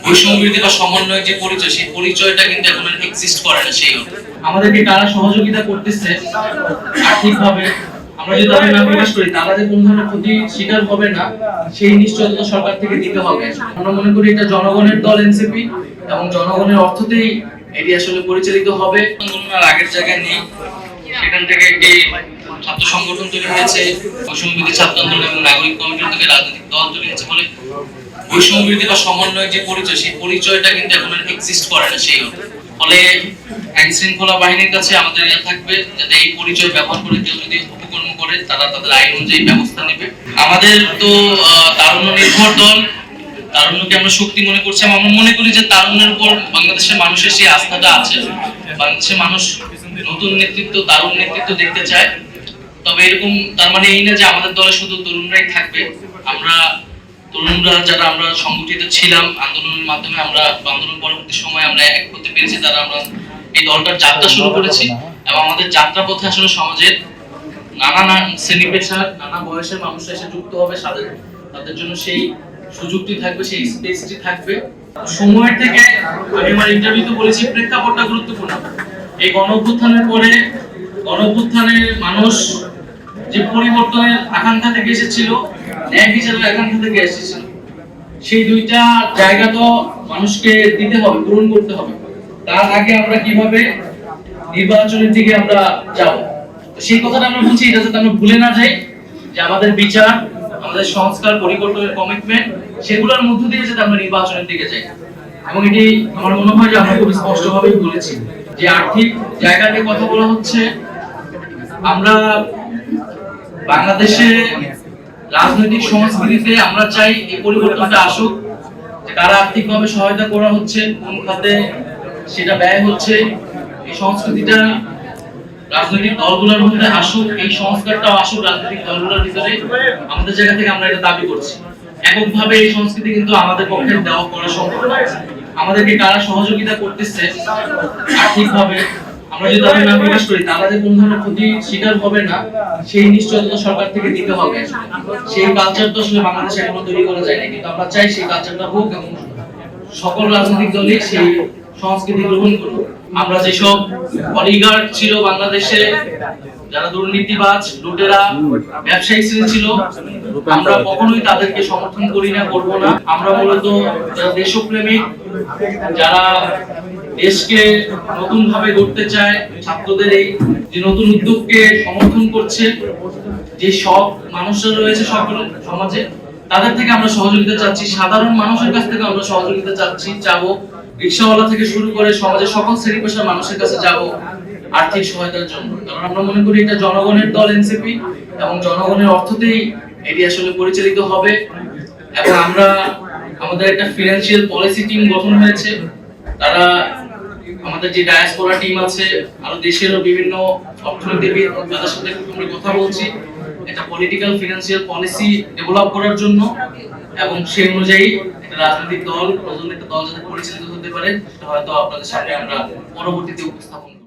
বৈষম্যবিরোধী বা সমন্বয় যে পরিচয়, সেই পরিচয়টা কিন্তু এখন আর এক্সিস্ট করে না। সেই আমাদেরকে কারা সহযোগিতা করতেছে আর্থিকভাবে, আমরা যদি তাদের নাম প্রকাশ করি তারা যে কোন ধরনের ক্ষতি শিকার হবে না, সেই নিশ্চয়তা সরকার থেকে দিতে হবে। আমরা মনে করি এটা জনগণের দল এনসিপি এবং জনগণের অর্থতেই এটি আসলে পরিচালিত হবে। আন্দোলনের আগের জায়গায় নেই, সেখান থেকে একটি ছাত্র সংগঠন তৈরি হয়েছে, বৈষম্যবিরোধী ছাত্র আন্দোলন এবং নাগরিক কমিটির থেকে রাজনৈতিক দল তৈরি হয়েছে বলে বৈষম্যবিরোধী বা সমন্বয় যে পরিচয়, সেই পরিচয়টা কিন্তু এখন আর এক্সিস্ট করে না। সেই ফলে আইন শৃঙ্খলা বাহিনীর কাছে আমাদের ইয়ে থাকবে যাতে এই পরিচয় ব্যবহার করে কেউ যদি অপকর্ম করে তারা তাদের আইন অনুযায়ী ব্যবস্থা নেবে। আমাদের তো তারুণ্য নির্ভর দল, তারুণ্যকে আমরা শক্তি মনে করছি। আমরা মনে করি যে তারুণ্যের উপর বাংলাদেশের মানুষের সেই আস্থাটা আছে। বাংলাদেশের মানুষ নতুন নেতৃত্ব, তারুণ নেতৃত্ব দেখতে চায়। তবে এরকম তার মানে এই না যে আমাদের দলে শুধু তরুণরাই থাকবে। আমরা তরুণরা যারা আমরা সংগঠিত ছিলাম আন্দোলনের মাধ্যমে, আমরা আন্দোলন পরবর্তী সময় আমরা এক করতে পেরেছি, তারা আমরা এই দলটার যাত্রা শুরু করেছি এবং আমাদের যাত্রা পথে আসলে সমাজের নানা শ্রেণী পেশার নানা বয়সের মানুষরা এসে যুক্ত হবে। তাদের জন্য সেই সুযোগটি থাকবে, সেই স্পেসটি থাকবে। সময়ের থেকে আমি আমার ইন্টারভিউতে বলেছি প্রেক্ষাপটটা গুরুত্বপূর্ণ। এই গণঅভ্যুত্থানের পরে গণঅভ্যুত্থানে মানুষ যে পরিবর্তনের আকাঙ্ক্ষা থেকে এসেছিল, ন্যায় বিচারের আকাঙ্ক্ষা থেকে এসেছিল, সেই দুইটা জায়গা তো মানুষকে দিতে হবে, পূরণ করতে হবে। তার আগে আমরা কিভাবে নির্বাচনের দিকে আমরা যাব, সেই কথাটা আমরা বলছি, এটা যাতে আমরা ভুলে না যাই যে আমাদের বিচার, আমাদের সংস্কার, পরিবর্তনের কমিটমেন্ট, সেগুলোর মধ্য দিয়ে যাতে আমরা নির্বাচনের দিকে যাই। এবং এটি আমার মনে হয় যে আমরা খুব স্পষ্টভাবেই বলেছি যে আর্থিক জায়গাতে কথা বলা হচ্ছে। আমরা বাংলাদেশে রাজনৈতিক সংস্কৃতিতে আমরা চাই এই পরিবর্তনটা আসুক, যে কারা আর্থিকভাবে সহায়তা করা হচ্ছে, কোন খাতে সেটা ব্যয় হচ্ছে, এই সংস্কৃতিটা রাজনৈতিক দলগুলোর মধ্যে আসুক, এই সংস্কারটাও আসুক রাজনৈতিক দলগুলোর ভিতরে। আমাদের জায়গা থেকে আমরা এটা দাবি করছি। এককভাবে এই সংস্কৃতি কিন্তু আমাদের পক্ষে দেওয়া করা সম্ভব না। আমাদেরকে কারা সহযোগিতা করতেছে আর্থিকভাবে, আমরা যদি তাদের নাম প্রকাশ করি তারা যে কোন ধরনের ক্ষতি শিকার হবে না, সেই নিশ্চয়তা সরকার থেকে দিতে হবে। সেই কালচার তো আসলে বাংলাদেশে এখনো তৈরি করা যায়নি, কিন্তু আমরা চাই সেই কালচারটা হোক এবং সকল রাজনৈতিক দলই সেই সংস্কৃতি গ্রহণ করুক। আমরা যেসব অলিগার্ড ছিল বাংলাদেশে, যারা দুর্নীতিবাজ, লুটেরা, ব্যবসায়ী শ্রেণী ছিল, আমরা কখনোই তাদেরকে সমর্থন করি না, করব না। আমরা মূলত যারা দেশপ্রেমিক, যারা দেশকে নতুন ভাবে গড়তে চায়, ছাত্রদের এই যে নতুন উদ্যোগকে সমর্থন করছে, যে সব মানুষরা রয়েছে সকল সমাজে, তাদের থেকে আমরা সহযোগিতা চাচ্ছি। সাধারণ মানুষের কাছ থেকে আমরা সহযোগিতা চাবো। রিকশাওয়ালা থেকে শুরু করে সমাজের সকল শ্রেণী পেশার মানুষের কাছে যাব আর্থিক সহায়তার জন্য। কারণ আমরা মনে করি এটা জনগণের দল এনসিপি এবং জনগণের অর্থতেই এটি আসলে পরিচালিত হবে। এবং আমাদের একটা ফিনান্সিয়াল পলিসি টিম গঠন হয়েছে। তারা আমাদের যে ডায়াসপোরা টিম আছে, আরো দেশেরও বিভিন্ন অর্থনীতিবিদ, তাদের সাথে আমরা কথা বলছি এটা পলিটিক্যাল ফিনান্সিয়াল পলিসি ডেভেলপ করার জন্য। এবং সেই অনুযায়ী একটা রাজনৈতিক দল, নতুন একটা দল যাতে পরিচালিত হতে পারে, সেটা হয়তো আপনাদের সামনে আমরা পরবর্তীতে উপস্থাপন করব।